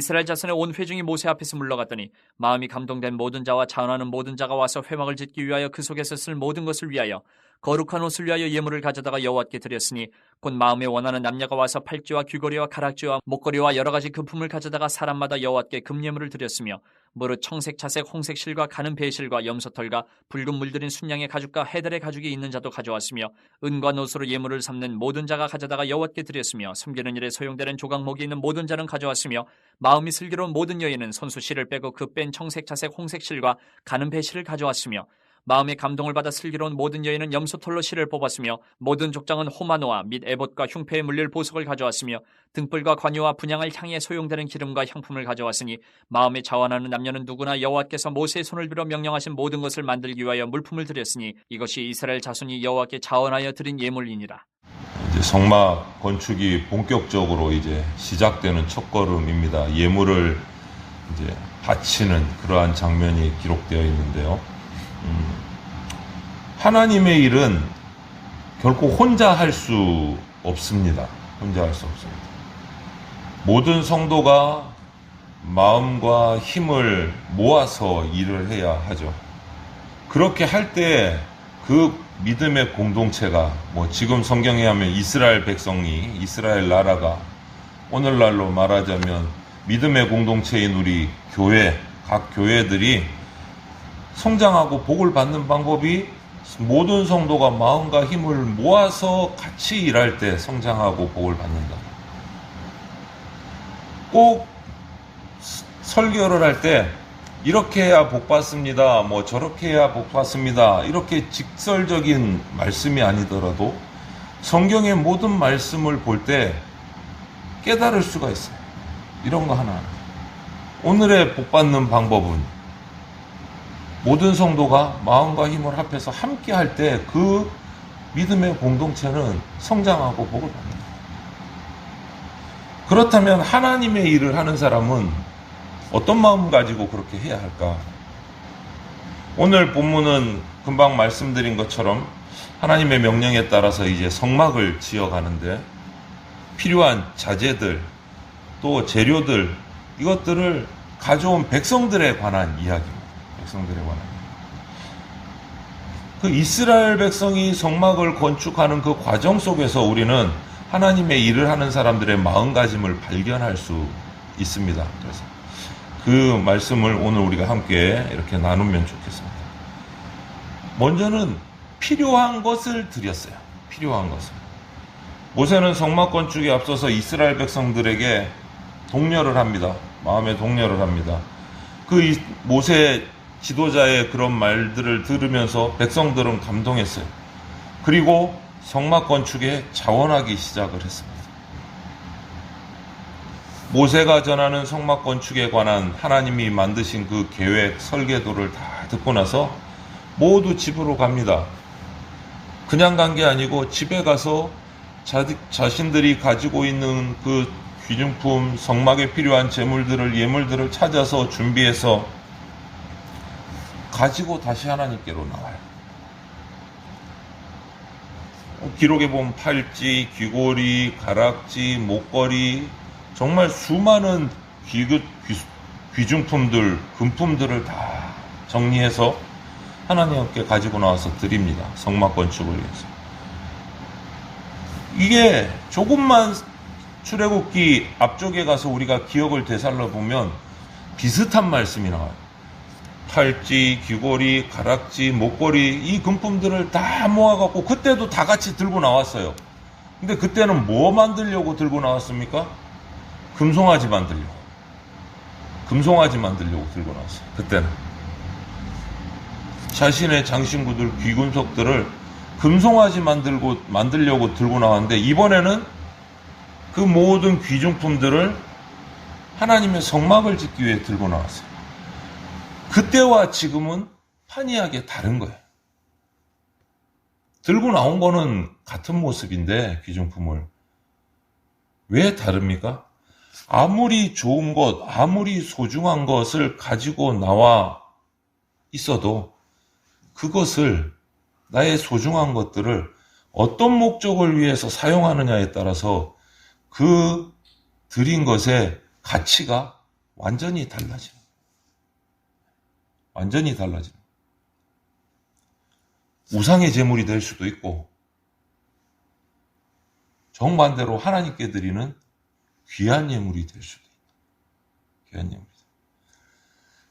이스라엘 자손의 온 회중이 모세 앞에서 물러갔더니 마음이 감동된 모든 자와 자원하는 모든 자가 와서 회막을 짓기 위하여 그 속에서 쓸 모든 것을 위하여 거룩한 옷을 위하여 예물을 가져다가 여호와께 드렸으니 곧 마음에 원하는 남녀가 와서 팔찌와 귀걸이와 가락지와 목걸이와 여러 가지 금품을 가져다가 사람마다 여호와께 금예물을 드렸으며 무릇 청색, 자색, 홍색 실과 가는 배실과 염소털과 붉은 물들인 순양의 가죽과 해달의 가죽이 있는 자도 가져왔으며 은과 노소로 예물을 삼는 모든 자가 가져다가 여호와께 드렸으며 섬기는 일에 소용되는 조각목이 있는 모든 자는 가져왔으며 마음이 슬기로운 모든 여인은 손수 실을 빼고 그 뺀 청색, 자색, 홍색 실과 가는 배실을 가져왔으며 마음의 감동을 받아 슬기로운 모든 여인은 염소털로 실을 뽑았으며 모든 족장은 호마노아 및 에봇과 흉패에 물릴 보석을 가져왔으며 등불과 관유와 분향할 향에 소용되는 기름과 향품을 가져왔으니 마음에 자원하는 남녀는 누구나 여호와께서 모세의 손을 빌어 명령하신 모든 것을 만들기 위하여 물품을 드렸으니 이것이 이스라엘 자손이 여호와께 자원하여 드린 예물이니라. 이제 성막 건축이 본격적으로 이제 시작되는 첫걸음입니다. 예물을 이제 바치는 그러한 장면이 기록되어 있는데요. 하나님의 일은 결코 혼자 할 수 없습니다. 혼자 할 수 없습니다. 모든 성도가 마음과 힘을 모아서 일을 해야 하죠. 그렇게 할 때 그 믿음의 공동체가 지금 성경에 하면 이스라엘 백성이 이스라엘 나라가 오늘날로 말하자면 믿음의 공동체인 우리 교회 각 교회들이 성장하고 복을 받는 방법이 모든 성도가 마음과 힘을 모아서 같이 일할 때 성장하고 복을 받는다. 꼭 설교를 할 때 이렇게 해야 복 받습니다. 저렇게 해야 복 받습니다. 이렇게 직설적인 말씀이 아니더라도 성경의 모든 말씀을 볼 때 깨달을 수가 있어요. 이런 거 하나. 오늘의 복 받는 방법은 모든 성도가 마음과 힘을 합해서 함께 할 때 그 믿음의 공동체는 성장하고 복을 받는다. 그렇다면 하나님의 일을 하는 사람은 어떤 마음 가지고 그렇게 해야 할까? 오늘 본문은 금방 말씀드린 것처럼 하나님의 명령에 따라서 이제 성막을 지어가는데 필요한 자재들 또 재료들 이것들을 가져온 백성들에 관한 이야기입니다. 백성들에 관한. 그 이스라엘 백성이 성막을 건축하는 그 과정 속에서 우리는 하나님의 일을 하는 사람들의 마음가짐을 발견할 수 있습니다. 그래서 그 말씀을 오늘 우리가 함께 이렇게 나누면 좋겠습니다. 먼저는 필요한 것을 드렸어요. 필요한 것을. 모세는 성막 건축에 앞서서 이스라엘 백성들에게 독려를 합니다. 마음에 독려를 합니다. 그 모세 지도자의 그런 말들을 들으면서 백성들은 감동했어요. 그리고 성막 건축에 자원하기 시작을 했습니다. 모세가 전하는 성막 건축에 관한 하나님이 만드신 그 계획, 설계도를 다 듣고 나서 모두 집으로 갑니다. 그냥 간 게 아니고 집에 가서 자신들이 가지고 있는 그 귀중품, 성막에 필요한 재물들을, 예물들을 찾아서 준비해서 가지고 다시 하나님께로 나와요. 기록에 보면 팔찌, 귀걸이, 가락지, 목걸이 정말 수많은 귀중품들, 금품들을 다 정리해서 하나님께 가지고 나와서 드립니다. 성막 건축을 위해서. 이게 조금만 출애굽기 앞쪽에 가서 우리가 기억을 되살려 보면 비슷한 말씀이 나와요. 팔찌, 귀걸이, 가락지, 목걸이 이 금품들을 다 모아갖고 그때도 다 같이 들고 나왔어요. 근데 그때는 뭐 만들려고 들고 나왔습니까? 금송아지 만들려고. 금송아지 만들려고 들고 나왔어요. 그때는. 자신의 장신구들, 귀금속들을 금송아지 만들려고 들고 나왔는데 이번에는 그 모든 귀중품들을 하나님의 성막을 짓기 위해 들고 나왔어요. 그때와 지금은 판이하게 다른 거예요. 들고 나온 거는 같은 모습인데 귀중품을. 왜 다릅니까? 아무리 좋은 것, 아무리 소중한 것을 가지고 나와 있어도 그것을, 나의 소중한 것들을 어떤 목적을 위해서 사용하느냐에 따라서 그 드린 것의 가치가 완전히 달라져요. 완전히 달라져요. 우상의 제물이 될 수도 있고 정반대로 하나님께 드리는 귀한 예물이 될 수도 있다. 귀한 예물.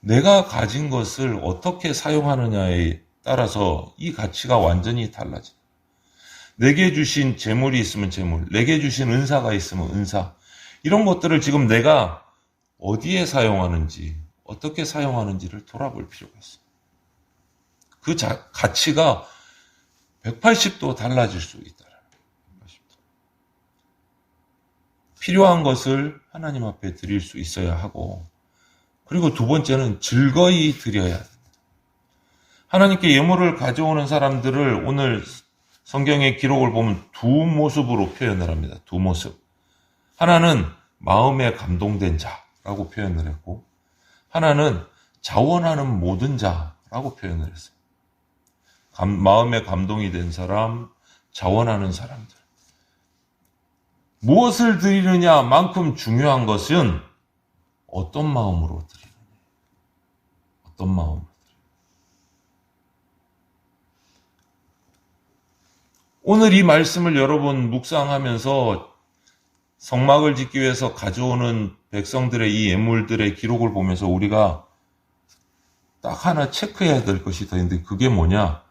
내가 가진 것을 어떻게 사용하느냐에 따라서 이 가치가 완전히 달라져. 내게 주신 재물이 있으면 재물, 내게 주신 은사가 있으면 은사, 이런 것들을 지금 내가 어디에 사용하는지, 어떻게 사용하는지를 돌아볼 필요가 있어요. 그 가치가 180도 달라질 수 있다. 180도. 필요한 것을 하나님 앞에 드릴 수 있어야 하고, 그리고 두 번째는 즐거이 드려야 합니다. 하나님께 예물을 가져오는 사람들을 오늘 성경의 기록을 보면 두 모습으로 표현을 합니다. 두 모습. 하나는 마음에 감동된 자라고 표현을 했고, 하나는 자원하는 모든 자라고 표현을 했어요. 마음에 감동이 된 사람, 자원하는 사람들. 무엇을 드리느냐만큼 중요한 것은 어떤 마음으로 드리느냐. 어떤 마음으로 드리느냐. 오늘 이 말씀을 여러분 묵상하면서 성막을 짓기 위해서 가져오는 백성들의 이 예물들의 기록을 보면서 우리가 딱 하나 체크해야 될 것이 더 있는데, 그게 뭐냐?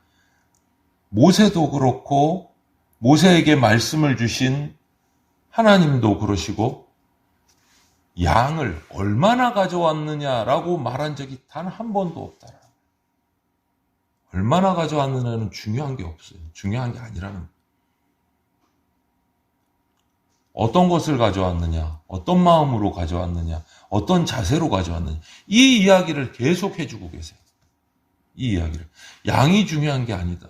모세도 그렇고 모세에게 말씀을 주신 하나님도 그러시고 양을 얼마나 가져왔느냐라고 말한 적이 단 한 번도 없다. 얼마나 가져왔느냐는 중요한 게 없어요. 중요한 게 아니라는 거예요. 어떤 것을 가져왔느냐, 어떤 마음으로 가져왔느냐, 어떤 자세로 가져왔느냐, 이 이야기를 계속 해주고 계세요. 이 이야기를. 양이 중요한 게 아니다.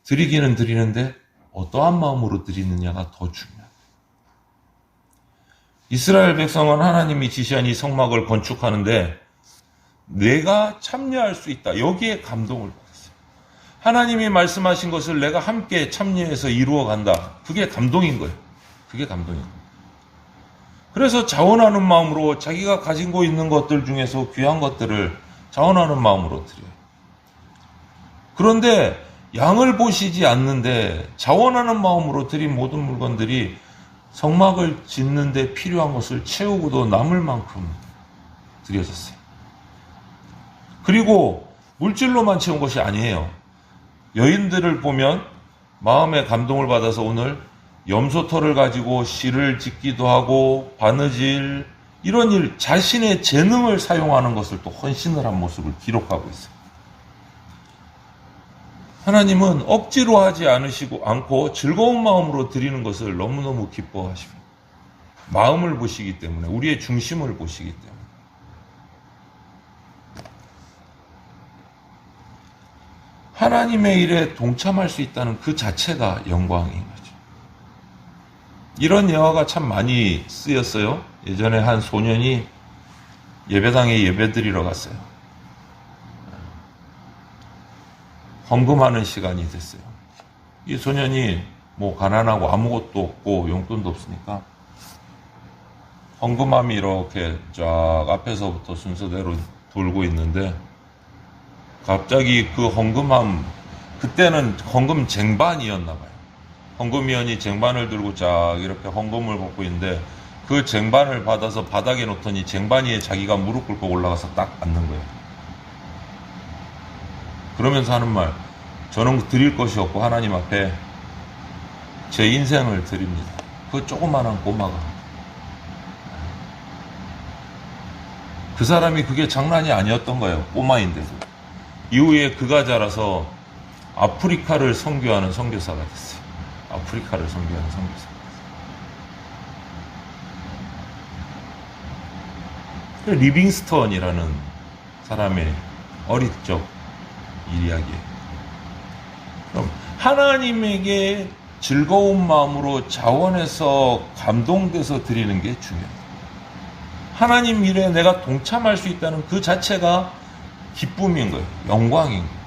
드리기는 드리는데 어떠한 마음으로 드리느냐가 더 중요합니다. 이스라엘 백성은 하나님이 지시한 이 성막을 건축하는데 내가 참여할 수 있다. 여기에 감동을 받았어요. 하나님이 말씀하신 것을 내가 함께 참여해서 이루어 간다. 그게 감동인 거예요. 그게 감동인 거예요. 그래서 자원하는 마음으로 자기가 가지고 있는 것들 중에서 귀한 것들을 자원하는 마음으로 드려요. 그런데 양을 보시지 않는데 자원하는 마음으로 드린 모든 물건들이 성막을 짓는 데 필요한 것을 채우고도 남을 만큼 드려졌어요. 그리고 물질로만 채운 것이 아니에요. 여인들을 보면 마음의 감동을 받아서 오늘 염소털을 가지고 실을 짓기도 하고 바느질, 이런 일, 자신의 재능을 사용하는 것을 또 헌신을 한 모습을 기록하고 있어요. 하나님은 억지로 하지 않고 즐거운 마음으로 드리는 것을 너무너무 기뻐하십니다. 마음을 보시기 때문에, 우리의 중심을 보시기 때문에. 하나님의 일에 동참할 수 있다는 그 자체가 영광인 거죠. 이런 예화가 참 많이 쓰였어요. 예전에 한 소년이 예배당에 예배드리러 갔어요. 헌금하는 시간이 됐어요. 이 소년이 뭐 가난하고 아무것도 없고 용돈도 없으니까 헌금함이 이렇게 쫙 앞에서부터 순서대로 돌고 있는데 갑자기 그 헌금함, 그때는 헌금 쟁반이었나 봐요. 헌금위원이 쟁반을 들고 쫙 이렇게 헌금을 받고 있는데 그 쟁반을 받아서 바닥에 놓더니 쟁반 위에 자기가 무릎 꿇고 올라가서 딱 앉는 거예요. 그러면서 하는 말, 저는 드릴 것이 없고 하나님 앞에 제 인생을 드립니다. 그 조그마한 꼬마가. 그 사람이 그게 장난이 아니었던 거예요. 꼬마인데도. 이후에 그가 자라서 아프리카를 선교하는 선교사가 됐어요. 아프리카를 선교하는 선교사가 됐어요. 리빙스턴이라는 사람의 어릴 적 이야기예요. 그럼 하나님에게 즐거운 마음으로 자원해서 감동돼서 드리는 게 중요해요. 하나님 일에 내가 동참할 수 있다는 그 자체가 기쁨인 거예요. 영광인 거예요.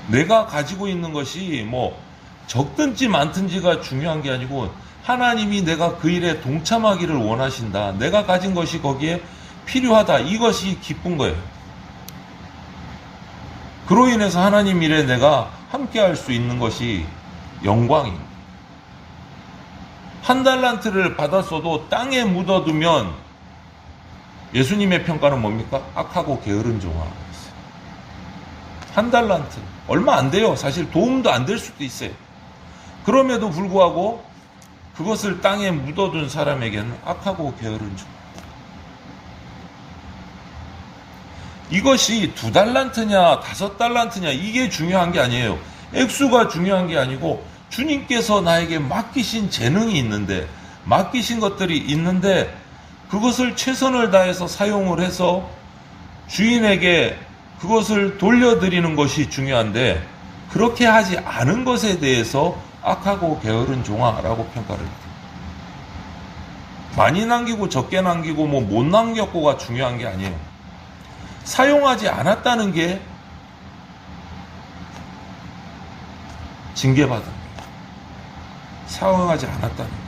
내가 가지고 있는 것이 뭐 적든지 많든지가 중요한 게 아니고 하나님이 내가 그 일에 동참하기를 원하신다. 내가 가진 것이 거기에 필요하다. 이것이 기쁜 거예요. 그로 인해서 하나님 일에 내가 함께 할 수 있는 것이 영광입니다. 1달란트를 받았어도 땅에 묻어두면 예수님의 평가는 뭡니까? 악하고 게으른 종아. 1달란트. 얼마 안 돼요. 사실 도움도 안 될 수도 있어요. 그럼에도 불구하고 그것을 땅에 묻어둔 사람에게는 악하고 게으른 종. 이것이 2달란트냐 5달란트냐 이게 중요한 게 아니에요. 액수가 중요한 게 아니고 주님께서 나에게 맡기신 재능이 있는데, 맡기신 것들이 있는데 그것을 최선을 다해서 사용을 해서 주인에게 그것을 돌려드리는 것이 중요한데, 그렇게 하지 않은 것에 대해서 악하고 게으른 종아라고 평가를 해요. 많이 남기고 적게 남기고 못 남겼고가 중요한 게 아니에요. 사용하지 않았다는 게 징계받은 거예요. 사용하지 않았다는 거예요.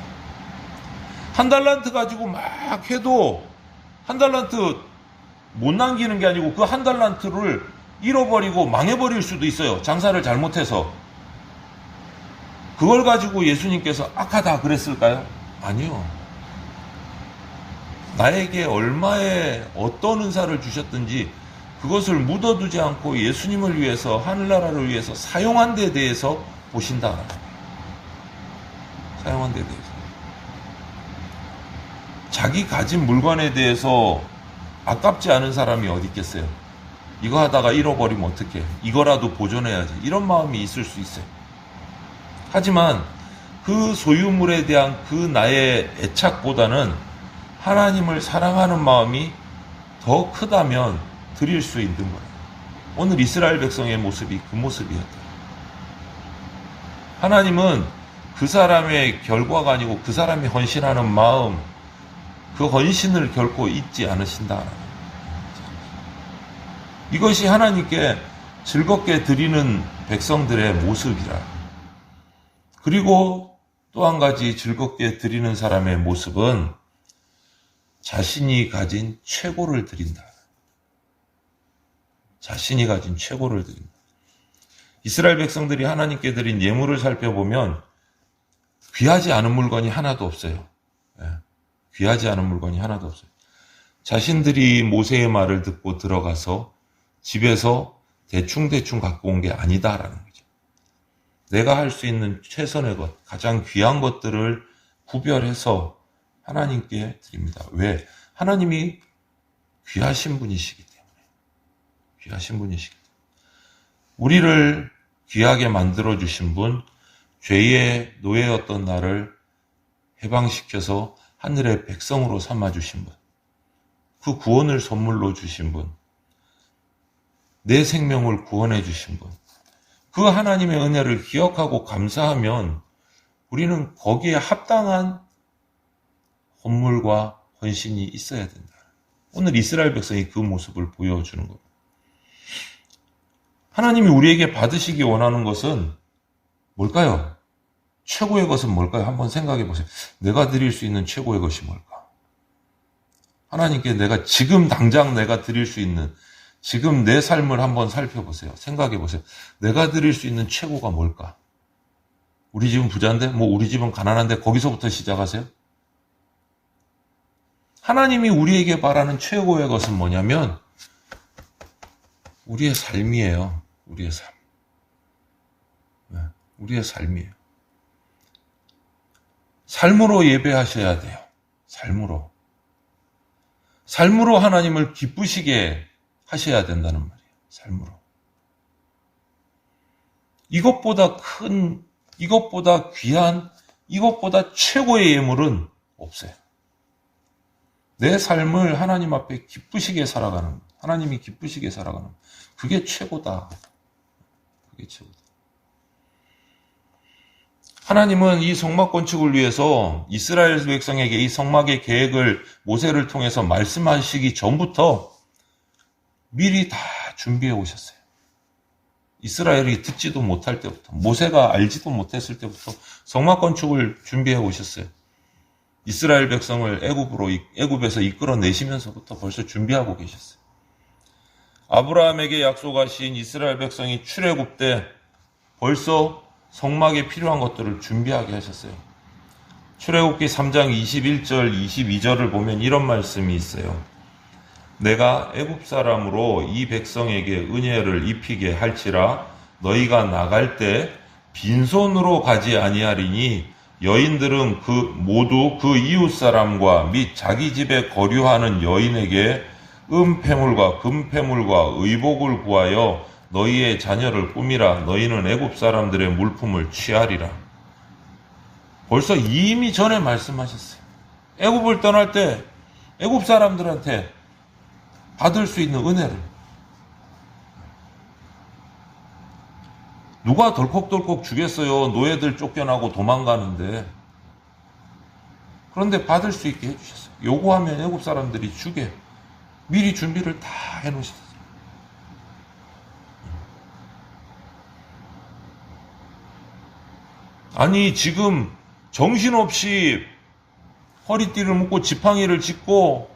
1달란트 가지고 막 해도 1달란트 못 남기는 게 아니고 그 1달란트를 잃어버리고 망해버릴 수도 있어요. 장사를 잘못해서. 그걸 가지고 예수님께서 악하다 그랬을까요? 아니요. 나에게 얼마의 어떤 은사를 주셨든지 그것을 묻어두지 않고 예수님을 위해서, 하늘나라를 위해서 사용한 데 대해서 보신다. 사용한 데 대해서. 자기 가진 물건에 대해서 아깝지 않은 사람이 어디 있겠어요? 이거 하다가 잃어버리면 어떡해? 이거라도 보존해야지. 이런 마음이 있을 수 있어요. 하지만 그 소유물에 대한 그 나의 애착보다는 하나님을 사랑하는 마음이 더 크다면 드릴 수 있는 거예요. 오늘 이스라엘 백성의 모습이 그 모습이었다. 하나님은 그 사람의 결과가 아니고 그 사람이 헌신하는 마음, 그 헌신을 결코 잊지 않으신다. 이것이 하나님께 즐겁게 드리는 백성들의 모습이라. 그리고 또 한 가지 즐겁게 드리는 사람의 모습은 자신이 가진 최고를 드린다. 자신이 가진 최고를 드린다. 이스라엘 백성들이 하나님께 드린 예물을 살펴보면 귀하지 않은 물건이 하나도 없어요. 귀하지 않은 물건이 하나도 없어요. 자신들이 모세의 말을 듣고 들어가서 집에서 대충 갖고 온 게 아니다라는 거죠. 내가 할 수 있는 최선의 것, 가장 귀한 것들을 구별해서 하나님께 드립니다. 왜? 하나님이 귀하신 분이시기 때문에. 귀하신 분이시기 때문에. 우리를 귀하게 만들어주신 분, 죄의 노예였던 나를 해방시켜서 하늘의 백성으로 삼아주신 분, 그 구원을 선물로 주신 분, 내 생명을 구원해 주신 분, 그 하나님의 은혜를 기억하고 감사하면 우리는 거기에 합당한 헌물과 헌신이 있어야 된다. 오늘 이스라엘 백성이 그 모습을 보여주는 겁니다. 하나님이 우리에게 받으시기 원하는 것은 뭘까요? 최고의 것은 뭘까요? 한번 생각해 보세요. 내가 드릴 수 있는 최고의 것이 뭘까? 하나님께 내가 지금 당장 내가 드릴 수 있는, 지금 내 삶을 한번 살펴보세요. 생각해 보세요. 내가 드릴 수 있는 최고가 뭘까? 우리 집은 부자인데? 우리 집은 가난한데? 거기서부터 시작하세요? 하나님이 우리에게 바라는 최고의 것은 뭐냐면 우리의 삶이에요. 우리의 삶. 우리의 삶이에요. 삶으로 예배하셔야 돼요. 삶으로. 삶으로 하나님을 기쁘시게 하셔야 된다는 말이에요. 삶으로. 이것보다 큰, 이것보다 귀한, 이것보다 최고의 예물은 없어요. 내 삶을 하나님 앞에 기쁘시게 살아가는, 하나님이 기쁘시게 살아가는, 그게 최고다. 그게 최고다. 하나님은 이 성막 건축을 위해서 이스라엘 백성에게 이 성막의 계획을 모세를 통해서 말씀하시기 전부터 미리 다 준비해 오셨어요. 이스라엘이 듣지도 못할 때부터, 모세가 알지도 못했을 때부터 성막 건축을 준비해 오셨어요. 이스라엘 백성을 애굽에서 이끌어내시면서부터 벌써 준비하고 계셨어요. 아브라함에게 약속하신 이스라엘 백성이 출애굽 때 벌써 성막에 필요한 것들을 준비하게 하셨어요. 출애굽기 3장 21절, 22절을 보면 이런 말씀이 있어요. 내가 애굽 사람으로 이 백성에게 은혜를 입히게 할지라 너희가 나갈 때 빈손으로 가지 아니하리니 여인들은 모두 그 이웃 사람과 및 자기 집에 거류하는 여인에게 은폐물과 금폐물과 의복을 구하여 너희의 자녀를 꾸미라. 너희는 애굽 사람들의 물품을 취하리라. 벌써 이미 전에 말씀하셨어요. 애굽을 떠날 때 애굽 사람들한테 받을 수 있는 은혜를 누가 덜컥덜컥 주겠어요. 노예들 쫓겨나고 도망가는데. 그런데 받을 수 있게 해주셨어요. 요구하면 애굽 사람들이 주게 미리 준비를 다 해놓으셨어요. 아니 지금 정신없이 허리띠를 묶고 지팡이를 짚고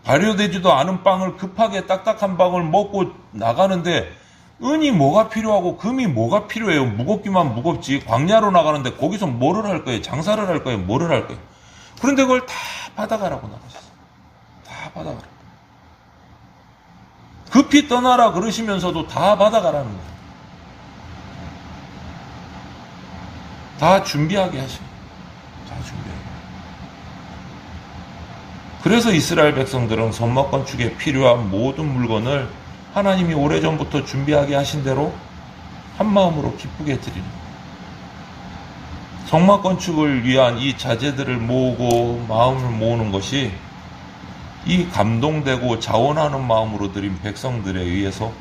발효되지도 않은 빵을 급하게 딱딱한 빵을 먹고 나가는데 은이 뭐가 필요하고 금이 뭐가 필요해요. 무겁기만 무겁지. 광야로 나가는데 거기서 뭐를 할 거예요? 장사를 할 거예요? 뭐를 할 거예요? 그런데 그걸 다 받아가라고 나가셨어요. 다 받아가라. 급히 떠나라 그러시면서도 다 받아가라는 거예요. 다 준비하게 하십니다. 다 준비하게. 그래서 이스라엘 백성들은 성막 건축에 필요한 모든 물건을 하나님이 오래전부터 준비하게 하신 대로 한마음으로 기쁘게 드리는 거예요. 성막 건축을 위한 이 자재들을 모으고 마음을 모으는 것이 이 감동되고 자원하는 마음으로 드린 백성들에 의해서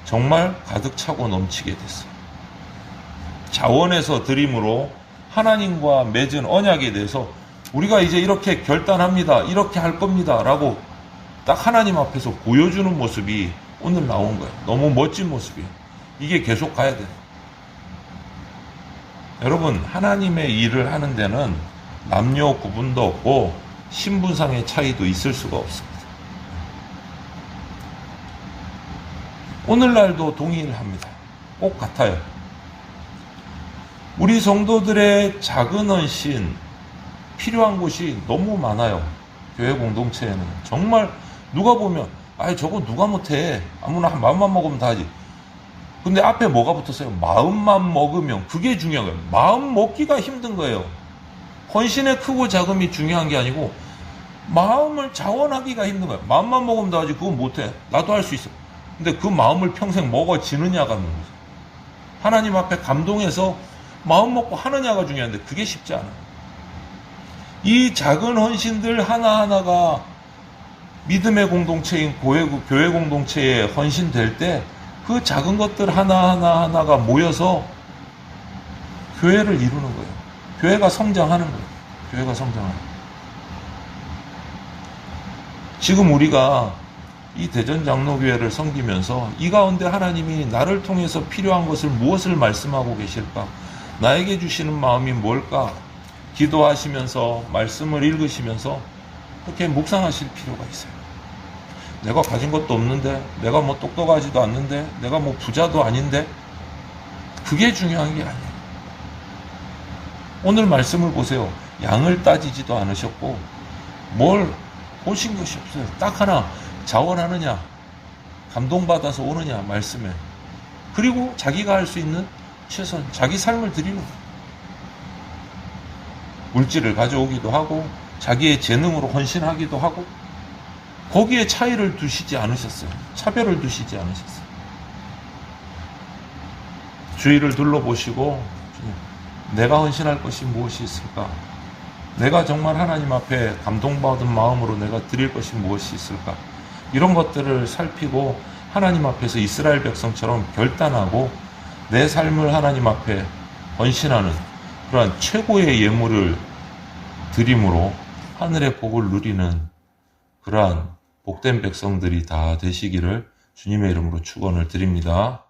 정말 가득 차고 넘치게 됐어요. 자원에서 드림으로 하나님과 맺은 언약에 대해서 우리가 이제 이렇게 결단합니다. 이렇게 할 겁니다. 라고 딱 하나님 앞에서 보여주는 모습이 오늘 나온 거예요. 너무 멋진 모습이에요. 이게 계속 가야 돼요. 여러분, 하나님의 일을 하는 데는 남녀 구분도 없고 신분상의 차이도 있을 수가 없습니다. 오늘날도 동일합니다. 꼭 같아요. 우리 성도들의 작은 헌신, 필요한 곳이 너무 많아요. 교회 공동체에는. 정말 누가 보면 저거 누가 못해. 아무나 마음만 먹으면 다 하지. 근데 앞에 뭐가 붙었어요? 마음만 먹으면. 그게 중요한 거예요. 마음 먹기가 힘든 거예요. 헌신의 크고 작음이 중요한 게 아니고 마음을 자원하기가 힘든 거예요. 마음만 먹으면 다 하지. 그건 못해. 나도 할 수 있어. 근데 그 마음을 평생 먹어지느냐가 문제죠. 하나님 앞에 감동해서 마음 먹고 하느냐가 중요한데 그게 쉽지 않아요. 이 작은 헌신들 하나하나가 믿음의 공동체인 교회 공동체에 헌신될 때 그 작은 것들 하나하나가 모여서 교회를 이루는 거예요. 교회가 성장하는 거예요. 교회가 성장하는 거예요. 지금 우리가 이 대전장로교회를 섬기면서 이 가운데 하나님이 나를 통해서 필요한 것을 무엇을 말씀하고 계실까? 나에게 주시는 마음이 뭘까? 기도하시면서 말씀을 읽으시면서 그렇게 묵상하실 필요가 있어요. 내가 가진 것도 없는데, 내가 뭐 똑똑하지도 않는데, 내가 뭐 부자도 아닌데, 그게 중요한 게 아니에요. 오늘 말씀을 보세요. 양을 따지지도 않으셨고 뭘 보신 것이 없어요. 딱 하나, 자원하느냐, 감동받아서 오느냐, 말씀에. 그리고 자기가 할 수 있는 최선, 자기 삶을 드리는 거예요. 물질을 가져오기도 하고 자기의 재능으로 헌신하기도 하고 거기에 차이를 두시지 않으셨어요. 차별을 두시지 않으셨어요. 주위를 둘러보시고 내가 헌신할 것이 무엇이 있을까? 내가 정말 하나님 앞에 감동받은 마음으로 내가 드릴 것이 무엇이 있을까? 이런 것들을 살피고 하나님 앞에서 이스라엘 백성처럼 결단하고 내 삶을 하나님 앞에 헌신하는 그러한 최고의 예물을 드림으로 하늘의 복을 누리는 그러한 복된 백성들이 다 되시기를 주님의 이름으로 축원을 드립니다.